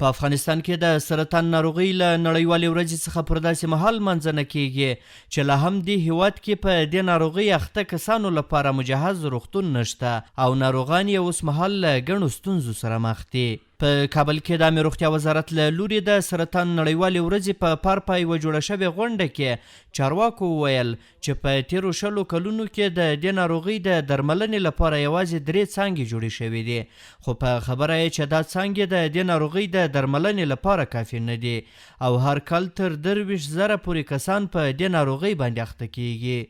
په افغانستان کې د سرطان ناروغۍ له نړیوالې ورځې څخه پر داسې مهال منځنه کیږي چې لا هم دې هیواد کې په دې ناروغۍ اخته کسانو لپاره مجهز روغتون نشته او ناروغان یې اوس مهال له ګڼو ستونزو سره مخ دي. په کابل کې د عامه روغتیا وزارت له لوري د سرطان نړیوالې ورځې په پارپا یوه جوړه شوې غونډه کې چارواکو وویل چې په تیرو 20 کلونو کې د دې ناروغۍ د درملنې لپاره یوازې 3 څانګې جوړې شوې دي، خو په خبره یې چې دا څانګې د دې ناروغۍ د درملنې لپاره کافي نه دي او هر کال تر 23,000 پورې کسان په دې ناروغۍ باندې اخته کیږي.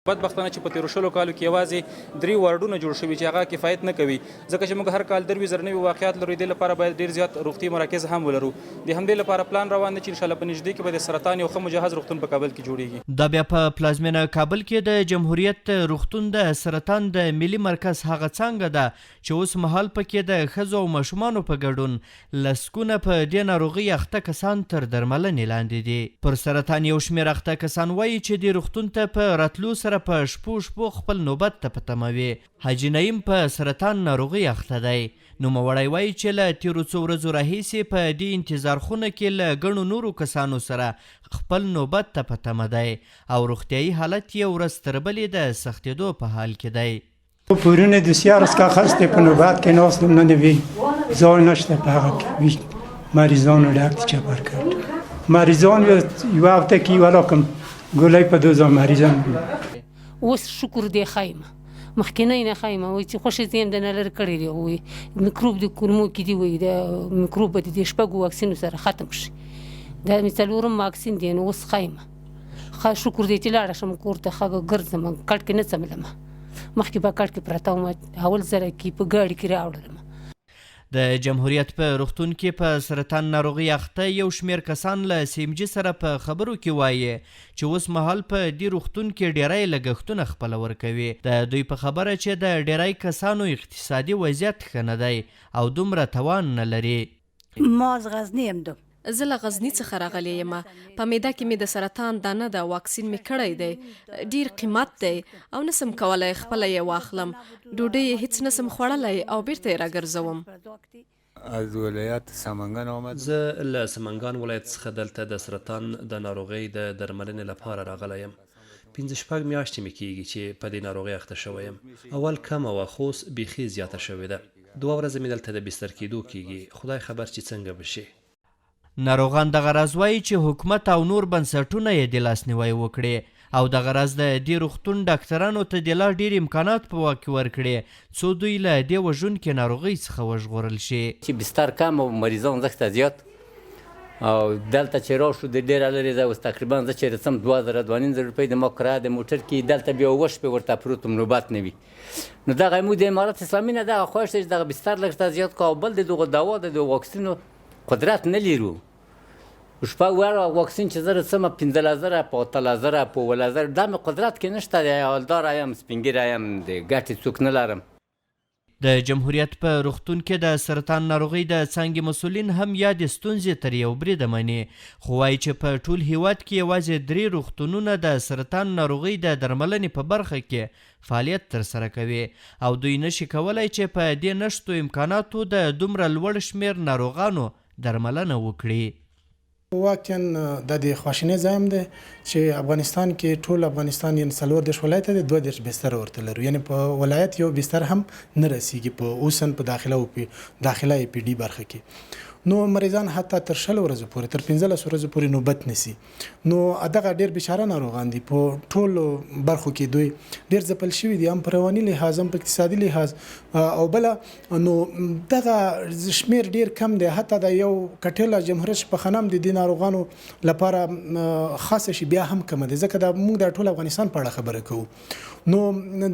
بدبختانه چې په تیرو 20 کالو کې یوازې 3 وارډونه جوړ شوي چې هغه کفایت نه کوي، ځکه چې موږ هر کال 23,000 نوي واقعات لرو. دې لپاره باید ډېر زیات روغتي مراکز هم ولرو. د همدې لپاره پلان روان دی چې انشاءالله په نږدې کې به د سرطان یو ښه مجهز روغتون په کابل کې جوړیږي. دا بیا په پلازمینه کابل کې د جمهوریت روغتون د سرطان د ملي مرکز هغه څانګه ده چې اوس مهال پکې د ښځو او ماشومانو په ګډون لسکونه په دې ناروغۍ اخته کسان تر درملنې لاندې دي. پر سرطان یو شمېر اخته کسان وایي چې د روغتون ته په راتلو سره په شپو خپل نوبت ته په تمه وي. حاجي نعیم په سرطان ناروغۍ اخته دی. نوموړی وایي چې له تیرو څو ورځو راهیسې په دې انتظار خونه کې له ګڼو نورو کسانو سره خپل نوبت ته په تمه دی او روغتیایي حالت یې ورځ تر بلې د سختېدو په حال کې دی. پورونه د سیارس کا خسته په نوبت کې ناستم نه وی ځای نشته په هغه کې مریضانو ډاکټر چپر کړ مریضان یو هفته کې ولا کوم ګولای په دوزه مریضان اوس شکر دی خایمه مخکینه نه خایمه وای چې خوشی زم د نلر کړی دی وای میکروب د کولمو کې دی وای د میکروب د شپږو واکسین سره ختم شي دا مثالورم واکسین دی نو اوس خایمه شکر دی چې لاړ شم کوړه خګه ګرځم کټ کې نه سملم مخکې په کټ کې پرته و اول زره کې په ګاډي کې راوړم. د جمهوریت په روغتون کې په سرطان ناروغي اخته یو شمېر کسان له سیمجي سره په خبرو کې وایي چې اوس مهال په دې روغتون کې ډیری لګښتونه خپله ورکوي. د دوی په خبره چې د ډیری کسانو اقتصادي وضعیت ښه نه دی او دومره توان نه لري. ما از غزنی ام دو زه له غزني څخه راغلی یم. په معده کې مې د سرطان دانه د واکسین مې کړی دی، ډیر قیمت دی او نسم کولای خپله یې واخلم. ډوډۍ یې هیڅ نسم خوړلی او بیرته یې راګرځوم. از ولایت سمنگان آمد. زه له سمنگان ولایت څخه دلته د سرطان د ناروغۍ د درملنې لپاره راغلی یم. 15 میاشتې مې کیږي چې په دې ناروغۍ اخته شوی یم. اول کم وه خو اوس بیخي زیاته شوې ده. 2 ورځې مې دلته د بستر کېدو کیږي. خدای خبر چې څنګه بشي. ناروغان دغه راز وایي چې حکومت او نور بنسټونه یې د لاسنیوی وکړي او دغه راز د دې روغتون ډاکټرانو ته د لا ډېر امکانات په واک کې ورکړي څو دوی له دې وژونکې ناروغۍ څخه وژغورل شي. چې بستر کم او مریضان زښته زیات او دلته چې راشو د ډېره لرې ځای اوس تقریبا زه چې رسم 2,000 روپۍ د ما کرایه د موټر کې دلته بیا 7 شپې ورته پروت وم نوبت نه وي. نو دغه موږ د امارت اسلامي نه دغه خواهش دی چې دغه بستر لږ زیات کړو او بل د دغو دوا د واکسینو قدرت نه لرو. شپږ واره واکسین چې زه رسم 15,000 په 8,000 په 10,000 دا مې قدرت کې نشته دی. حالدار یم سپینګیری یم د ګټې څوک نه لرم. د جمهوریت په روغتون کې د سرطان ناروغۍ د څانګې مسؤلین هم یادې ستونزې تر یو بریده مني، خو وایي چې په ټول هیواد کې یوازې 3 روغتونونه د سرطان ناروغۍ د درملنې په برخه کې فعالیت ترسره کوي او دوی نشي کولی چې په دې نشتو امکاناتو د دومره لوړ شمېر ناروغانو درملنه وکړي. واقعا د خواشینۍ ځای هم دی چې افغانستان کې ټول افغانستان یعنې 14 ولایت دی 22 بستر ورته لرو، یعنې په ولایت یو بستر هم نه رسیږي په اوسن په داخله او په داخله ای پی ډي برخه کې. نو مریضان حتی تر 20 ورځې پورې تر 15 ورځې پورې نوبت نیسي. نو دغه ډېر بشاره ناروغان دي په ټولو برخو کې دوی ډېر ځپل شوي دي هم په رواني لحاظ هم په اقتصادي لحاظ او بله نو دغه شمېر ډېر کم دی. حتی د یو کټېله جمهوریت شفاخانه هم د دې ناروغانو لپاره خاصه شي بیا هم کمه دی ځکه د موږ د ټول افغانستان په اړه خبره کوو. نو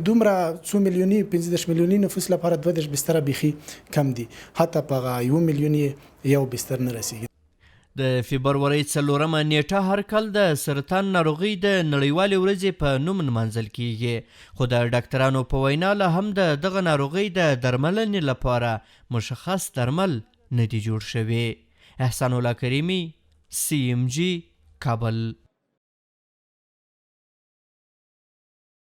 دومره 2 میلیوني 15 میلیوني نفوس لپاره 22 بستره بیخي کم دي. حتی په 1 میلیوني یو بستر نه رسیږي. د فبرورۍ 4 نیټه هر کال د سرطان ناروغۍ د نړیوالې ورځې په نوم نمانځل کیږي، خو د ډاکټرانو په وینا لا هم د دغه ناروغۍ د درملنې لپاره مشخص درمل نه دي جوړ شوي. احسان الله کریمي، CMG، کابل.